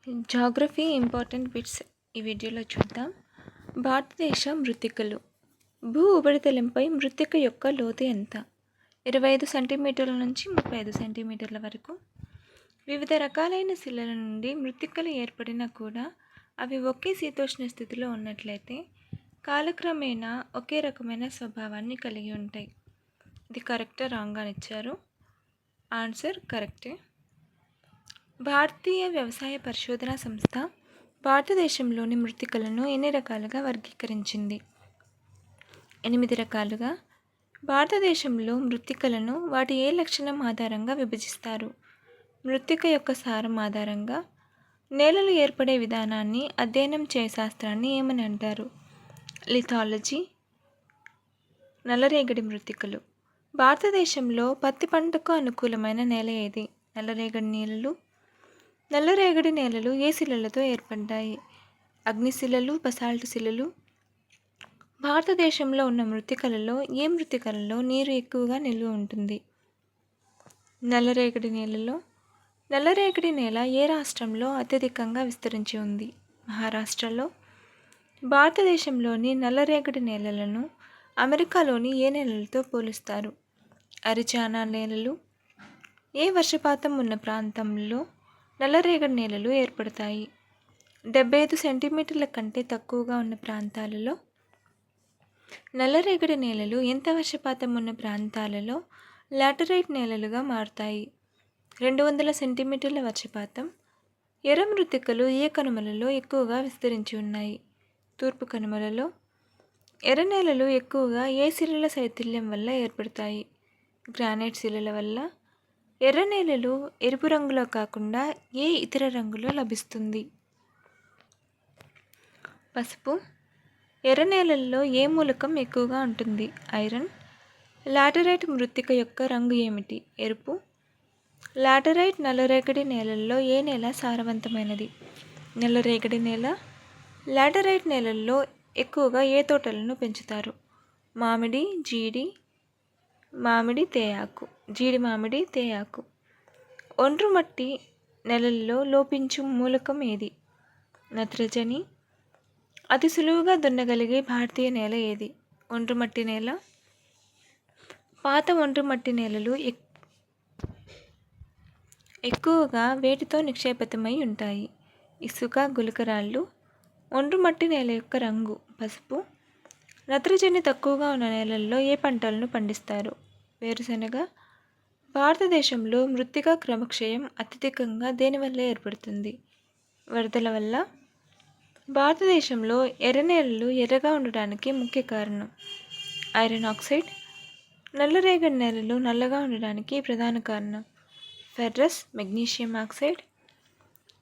Geography important bits ఈ వీడియోలో చూద్దాం. భారతదేశ మృత్తికలు. భూ ఉపరితలంపై మృత్తిక యొక్క లోతు ఎంత? 25 సెంటీమీటర్ల నుంచి 35 సెంటీమీటర్ల వరకు. వివిధ రకాలైన శిలల నుండి మృత్తికలు ఏర్పడినా కూడా అవి ఒకే శీతోష్ణ స్థితిలో ఉన్నట్లయితే కాలక్రమేణా ఒకే రకమైన స్వభావాన్ని కలిగి ఉంటాయి. ఇది కరెక్టా రాంగ్ అని ఇచ్చారు. ఆన్సర్ కరెక్టే. భారతీయ వ్యవసాయ పరిశోధనా సంస్థ భారతదేశంలోని మృత్తికలను ఎన్ని రకాలుగా వర్గీకరించింది? 8 రకాలుగా. భారతదేశంలో మృత్తికలను వాటి ఏ లక్షణం ఆధారంగా విభజిస్తారు? మృత్తిక యొక్క సారం ఆధారంగా. నేలలు ఏర్పడే విధానాన్ని అధ్యయనం చేసే శాస్త్రాన్ని ఏమని అంటారు? లిథాలజీ. నల్లరేగడి మృత్తికలు. భారతదేశంలో పత్తి పంటకు అనుకూలమైన నేల ఏది? నల్లరేగడి నేలలు. నల్లరేగడి నేలలు ఏ శిలలతో ఏర్పడ్డాయి? అగ్నిశిలలు, బసాల్ట్ శిలలు. భారతదేశంలో ఉన్న మృత్తికలలో ఏ మృత్తికలలో నీరు ఎక్కువగా నిల్వ ఉంటుంది? నల్లరేగడి నేలలో. నల్లరేగడి నేల ఏ రాష్ట్రంలో అత్యధికంగా విస్తరించి ఉంది? మహారాష్ట్రలో. భారతదేశంలోని నల్లరేగడి నేలలను అమెరికాలోని ఏ నేలలతో పోలుస్తారు? అరిజానా నేలలు. ఏ వర్షపాతం ఉన్న ప్రాంతంలో నల్లరేగడి నేలలు ఏర్పడతాయి? 75 సెంటీమీటర్ల కంటే తక్కువగా ఉన్న ప్రాంతాలలో. నల్లరేగడి నేలలు ఎంత వర్షపాతం ఉన్న ప్రాంతాలలో లాటరైట్ నేలలుగా మారుతాయి? 200 సెంటీమీటర్ల వర్షపాతం. ఎర్ర మృత్తికలు ఏ కనుమలలో ఎక్కువగా విస్తరించి ఉన్నాయి? తూర్పు కనుమలలో. ఎర్ర నేలలు ఎక్కువగా ఏ శిలల శైథిల్యం వల్ల ఏర్పడతాయి? గ్రానైట్ శిలల వల్ల. ఎర్ర నేలలు ఎరుపు రంగులో కాకుండా ఏ ఇతర రంగులో లభిస్తుంది? పసుపు. ఎర్ర నేలల్లో ఏ మూలకం ఎక్కువగా ఉంటుంది? ఐరన్. లాటరైట్ మృత్తిక యొక్క రంగు ఏమిటి? ఎరుపు. లాటరైట్ నల్లరేగడి నేలల్లో ఏ నేల సారవంతమైనది? నల్లరేగడి నేల. లాటరైట్ నేలల్లో ఎక్కువగా ఏ తోటలను పెంచుతారు? మామిడి, జీడి మామిడి, తేయాకు. ఒండ్రు మట్టి నేలల్లో లోపించు మూలకం ఏది? నత్రజని. అతి సులువుగా దున్నగలిగే భారతీయ నేల ఏది? ఒండ్రు మట్టి నేల. పాత ఒండ్రు మట్టి నేలలు ఎక్కువగా వేటితో నిక్షేపితమై ఉంటాయి? ఇసుక, గులకరాళ్ళు. ఒండ్రు మట్టి నేల యొక్క రంగు పసుపు. నత్రజని తక్కువగా ఉన్న నేలల్లో ఏ పంటలను పండిస్తారు? వేరుశెనగ. భారతదేశంలో మృత్తికా క్రమక్షయం అత్యధికంగా దేనివల్ల ఏర్పడుతుంది? వరదల వల్ల. భారతదేశంలో ఎర్ర నేలలు ఎర్రగా ఉండడానికి ముఖ్య కారణం ఐరన్ ఆక్సైడ్. నల్లరేగడి నేలలు నల్లగా ఉండడానికి ప్రధాన కారణం ఫెర్రస్, మెగ్నీషియం ఆక్సైడ్.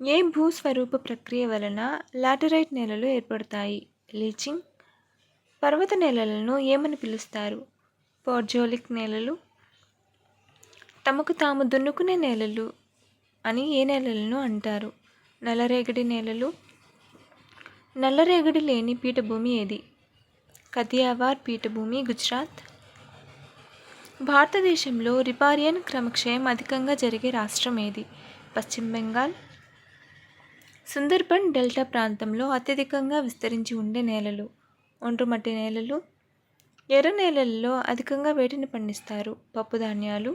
ఏ భూస్వరూప ప్రక్రియ వలన లాటరైట్ నేలలు ఏర్పడతాయి? లీచింగ్. పర్వత నేలలను ఏమని పిలుస్తారు? పోర్జోలిక్ నేలలు. తమకు తాము దున్నుకునే నేలలు అని ఏ నేలలను అంటారు? నల్లరేగడి నేలలు. నల్లరేగడి లేని పీఠభూమి ఏది? కథియావార్ పీఠభూమి, గుజరాత్. భారతదేశంలో రిపారియన్ క్రమక్షయం అధికంగా జరిగే రాష్ట్రం ఏది? పశ్చిమ బెంగాల్. సుందర్బన్ డెల్టా ప్రాంతంలో అత్యధికంగా విస్తరించి ఉండే నేలలు ఒండ్రు మట్టి నేలలు. ఎర్ర నేలల్లో అధికంగా వేటిని పండిస్తారు? పప్పు ధాన్యాలు.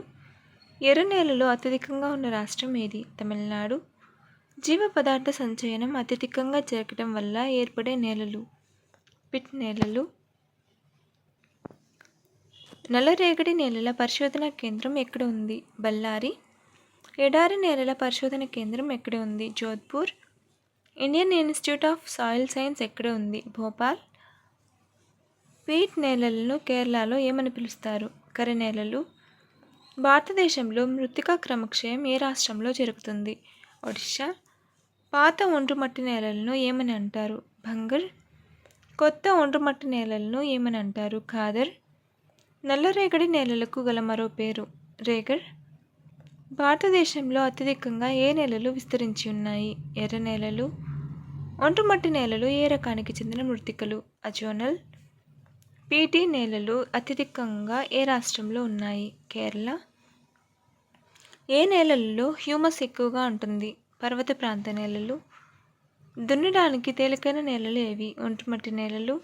ఎర్ర నేలలో అత్యధికంగా ఉన్న రాష్ట్రం ఏది? తమిళనాడు. జీవ పదార్థ సంచయనం అత్యధికంగా జరగడం వల్ల ఏర్పడే నేలలు పిట్ నేలలు. నల్లరేగడి నేలల పరిశోధన కేంద్రం ఎక్కడ ఉంది? బళ్ళారి. ఎడారి నేలల పరిశోధన కేంద్రం ఎక్కడ ఉంది? Jodhpur. Indian institute of soil science ఎక్కడ ఉంది? భోపాల్. పీట్ నేలలను కేరళలో ఏమని పిలుస్తారు? కర్ర నేలలు. భారతదేశంలో మృత్తికా క్రమక్షయం ఏ రాష్ట్రంలో జరుగుతుంది? ఒడిషా. పాత ఒండ్రు మట్టి నేలలను ఏమని అంటారు? భంగర్. కొత్త ఒండ్రు మట్టి నేలలను ఏమని అంటారు? ఖాదర్. నల్లరేగడి నేలలకు గల మరో పేరు రేగడ్. భారతదేశంలో అత్యధికంగా ఏ నేలలు విస్తరించి ఉన్నాయి? ఎర్ర నేలలు. ఒండ్రు మట్టి నేలలు ఏ రకానికి చెందిన మృత్తికలు? అజోనల్. పీటీ నేలలు అత్యధికంగా ఏ రాష్ట్రంలో ఉన్నాయి? కేరళ. ఏ నేలల్లో హ్యూమస్ ఎక్కువగా ఉంటుంది? పర్వత ప్రాంత నేలలు. దున్నడానికి తేలికైన నేలలు ఏవి? ఒంటిమట్టి నేలలు.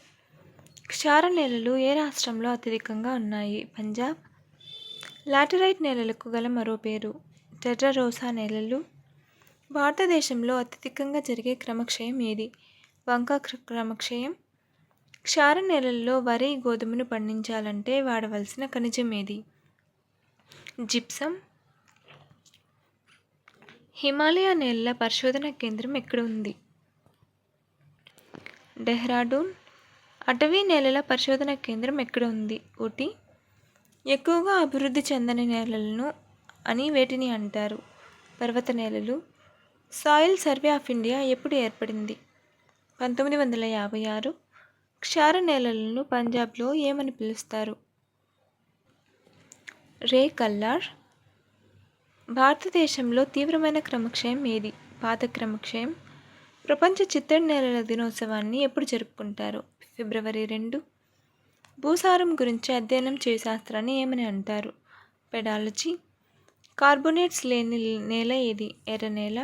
క్షార నేలలు ఏ రాష్ట్రంలో అత్యధికంగా ఉన్నాయి? పంజాబ్. లాటరైట్ నేలలకు గల మరో పేరు? టెర్రరోసా నేలలు. భారతదేశంలో అత్యధికంగా జరిగే క్రమక్షయం ఏది? బంక క్రమక్షయం. క్షార నేలల్లో వరి, గోధుమను పండించాలంటే వాడవలసిన ఖనిజం ఏది? జిప్సం. హిమాలయ నేలల పరిశోధన కేంద్రం ఎక్కడ ఉంది? డెహ్రాడూన్. అటవీ నేలల పరిశోధన కేంద్రం ఎక్కడ ఉంది? ఊటీ. ఎక్కువగా అభివృద్ధి చెందని నేలలను అని వేటిని అంటారు? పర్వత నేలలు. సాయిల్ సర్వే ఆఫ్ ఇండియా ఎప్పుడు ఏర్పడింది? 1956. క్షార నేలలను పంజాబ్లో ఏమని పిలుస్తారు? రే కల్లార్. భారతదేశంలో తీవ్రమైన క్రమక్షయం ఏది? పాత క్రమక్షయం. ప్రపంచ చిత్తడి నేలల దినోత్సవాన్ని ఎప్పుడు జరుపుకుంటారు? ఫిబ్రవరి 2. భూసారం గురించి అధ్యయనం చేసే శాస్త్రాన్ని ఏమని అంటారు? పెడాలజీ. కార్బోనేట్స్ లేని నేల ఏది? ఎర్ర నేల.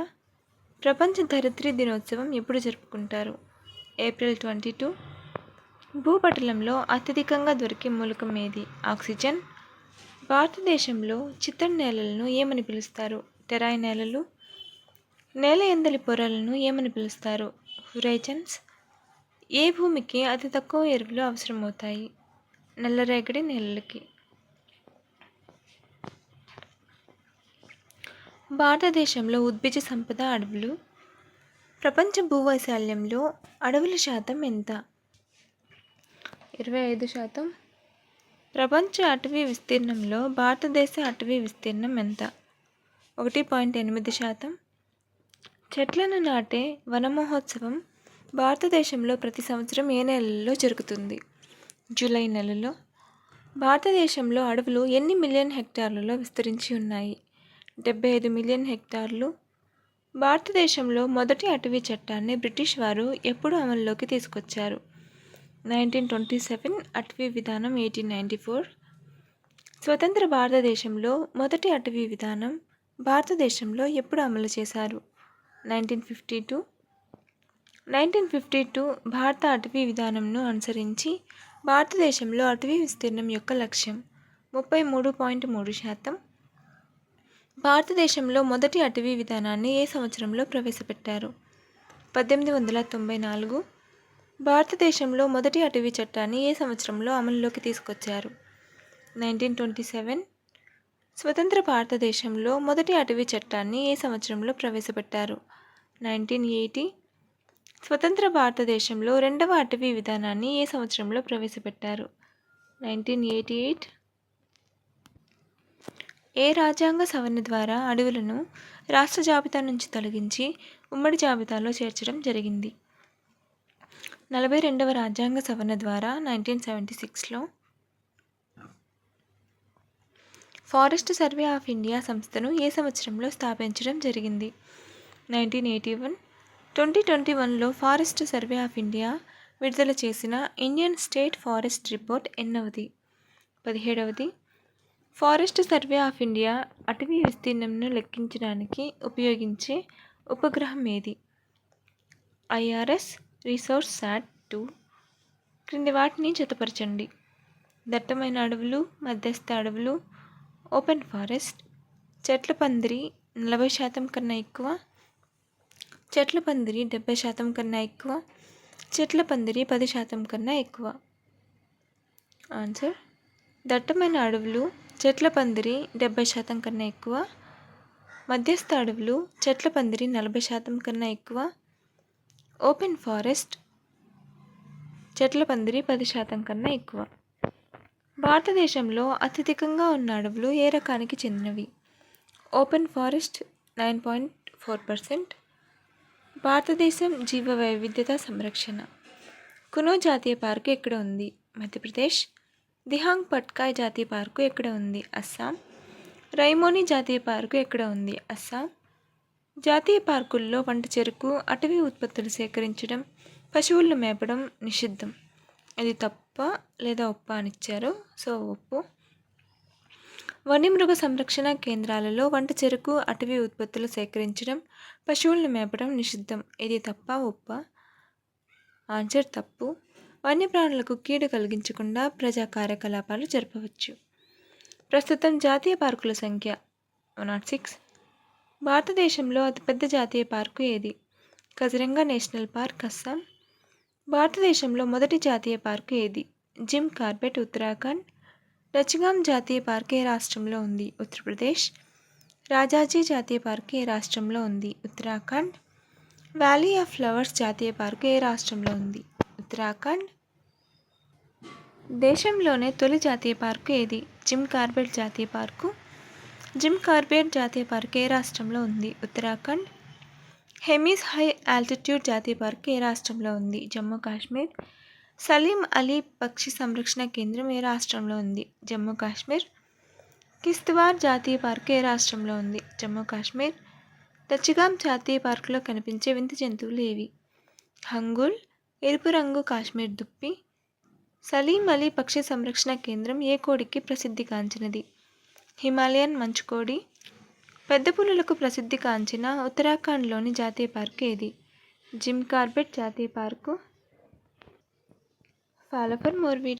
ప్రపంచ ధరిత్రి దినోత్సవం ఎప్పుడు జరుపుకుంటారు? ఏప్రిల్ 22. భూపటలంలో అత్యధికంగా దొరికే మూలకం ఏది? ఆక్సిజన్. భారతదేశంలో చిత్తడి నేలలను ఏమని పిలుస్తారు? టెరాయ్ నేలలు. నేల ఎందలి పొరలను ఏమని పిలుస్తారు? హురైజన్స్. ఏ భూమికి అతి తక్కువ ఎరువులు అవసరమవుతాయి? నల్లరేగడి నేలలకి. భారతదేశంలో ఉద్భిజ సంపద అడవులు. ప్రపంచ భూవైశాల్యంలో అడవుల శాతం ఎంత? 25%. ప్రపంచ అటవీ విస్తీర్ణంలో భారతదేశ అటవీ విస్తీర్ణం ఎంత? 1.8%. చెట్లను నాటే వన మహోత్సవం భారతదేశంలో ప్రతి సంవత్సరం ఏ నెలలో జరుగుతుంది? జూలై నెలలో. భారతదేశంలో అడవులు ఎన్ని మిలియన్ హెక్టార్లలో విస్తరించి ఉన్నాయి? 75 మిలియన్ హెక్టార్లు. భారతదేశంలో మొదటి అటవీ చట్టాన్ని బ్రిటిష్ వారు ఎప్పుడు అమల్లోకి తీసుకొచ్చారు? 1927. అటవీ విధానం 1894. స్వతంత్ర భారతదేశంలో మొదటి అటవీ విధానం భారతదేశంలో ఎప్పుడు అమలు చేశారు? 1952. 1952 భారత అటవీ విధానంను అనుసరించి భారతదేశంలో అటవీ విస్తీర్ణం యొక్క లక్ష్యం 33.3%. భారతదేశంలో మొదటి అటవీ విధానాన్ని ఏ సంవత్సరంలో ప్రవేశపెట్టారు? 1894. భారతదేశంలో మొదటి అటవీ చట్టాన్ని ఏ సంవత్సరంలో అమలులోకి తీసుకొచ్చారు? 1927. స్వతంత్ర భారతదేశంలో మొదటి అటవీ చట్టాన్ని ఏ సంవత్సరంలో ప్రవేశపెట్టారు? 1980. స్వతంత్ర భారతదేశంలో రెండవ అటవీ విధానాన్ని ఏ సంవత్సరంలో ప్రవేశపెట్టారు? 1988. ఏ రాజ్యాంగ సవరణ ద్వారా అడవులను రాష్ట్ర జాబితా నుంచి తొలగించి ఉమ్మడి జాబితాలో చేర్చడం జరిగింది? 42వ రాజ్యాంగ సవరణ ద్వారా 1976లో. ఫారెస్ట్ సర్వే ఆఫ్ ఇండియా సంస్థను ఏ సంవత్సరంలో స్థాపించడం జరిగింది? 1981. 2021లో ఫారెస్ట్ సర్వే ఆఫ్ ఇండియా విడుదల చేసిన ఇండియన్ స్టేట్ ఫారెస్ట్ రిపోర్ట్ ఎన్నవది? 17వది. ఫారెస్ట్ సర్వే ఆఫ్ ఇండియా అటవీ విస్తీర్ణంను లెక్కించడానికి ఉపయోగించే ఉపగ్రహం ఏది? IRS Resourcesat 2. క్రింది వాటిని జతపరచండి. దట్టమైన అడవులు, మధ్యస్థ అడవులు, ఓపెన్ ఫారెస్ట్. చెట్ల పందిరి 40% కన్నా ఎక్కువ, చెట్ల పందిరి 70% కన్నా ఎక్కువ, చెట్ల పందిరి 10% కన్నా ఎక్కువ. ఆన్సర్: దట్టమైన అడవులు, చెట్ల పందిరి 70% కన్నా ఎక్కువ, మధ్యస్థ అడవులు, చెట్ల పందిరి 40% కన్నా ఎక్కువ, ఓపెన్ ఫారెస్ట్, చెట్ల పందిరి 10% కన్నా ఎక్కువ. భారతదేశంలో అత్యధికంగా ఉన్న అడవులు ఏ రకానికి చెందినవి? Open forest 9.4%. భారతదేశం జీవ వైవిధ్యత సంరక్షణ. కునో జాతీయ పార్కు ఎక్కడ ఉంది? మధ్యప్రదేశ్. దిహాంగ్ పట్కాయ్ జాతీయ పార్కు ఎక్కడ ఉంది? అస్సాం. రైమోని జాతీయ పార్కు ఎక్కడ ఉంది? అస్సాం. జాతీయ పార్కుల్లో పంట చెరకు, అటవీ ఉత్పత్తులు సేకరించడం, పశువులను మేపడం నిషిద్ధం. ఇది తప్ప లేదా ఒప్ప అని ఇచ్చారు. సో ఒప్పు. వన్యమృగ సంరక్షణ కేంద్రాలలో వంట చెరకు, అటవీ ఉత్పత్తులు సేకరించడం, పశువులను మేపడం నిషిద్ధం. ఇది తప్పా ఒప్పా? ఆన్సర్ తప్పు. వన్యప్రాణులకు కీడు కలిగించకుండా ప్రజా కార్యకలాపాలు జరపవచ్చు. ప్రస్తుతం జాతీయ పార్కుల సంఖ్య 106. భారతదేశంలో అతిపెద్ద జాతీయ పార్కు ఏది? Kaziranga national park, Assam. భారతదేశంలో మొదటి జాతీయ పార్కు ఏది? Jim Corbett, Uttarakhand. లచిగామ్ జాతీయ పార్క్ ఏ రాష్ట్రంలో ఉంది? ఉత్తరప్రదేశ్. రాజాజీ జాతీయ పార్క్ ఏ రాష్ట్రంలో ఉంది? ఉత్తరాఖండ్. వ్యాలీ ఆఫ్ ఫ్లవర్స్ జాతీయ పార్క్ ఏ రాష్ట్రంలో ఉంది? ఉత్తరాఖండ్. దేశంలోనే తొలి జాతీయ పార్కు ఏది? జిమ్ కార్బెట్ జాతీయ పార్కు. జిమ్ కార్బెట్ జాతీయ పార్క్ ఏ రాష్ట్రంలో ఉంది? ఉత్తరాఖండ్. హెమీస్ హై ఆల్టిట్యూడ్ జాతీయ పార్క్ ఏ రాష్ట్రంలో ఉంది? జమ్మూ కాశ్మీర్. సలీం అలీ పక్షి సంరక్షణ కేంద్రం ఏ రాష్ట్రంలో ఉంది? జమ్మూ కాశ్మీర్. కిస్తవార్ జాతీయ పార్క్ ఏ రాష్ట్రంలో ఉంది? జమ్మూ కాశ్మీర్. లచిగామ్ జాతీయ పార్కులో కనిపించే వింత జంతువులు ఏవి? హంగుల్, ఎరుపు రంగు కాశ్మీర్ దుప్పి. సలీం అలీ పక్షి సంరక్షణ కేంద్రం ఏ కోడికి ప్రసిద్ధిగాంచినది? హిమాలయన్ మంచుకోడి. పెద్ద పులులకు ప్రసిద్ధిగాంచిన ఉత్తరాఖండ్లోని జాతీయ పార్కు ఏది? జిమ్ కార్బెట్ జాతీయ park. Follow for more videos.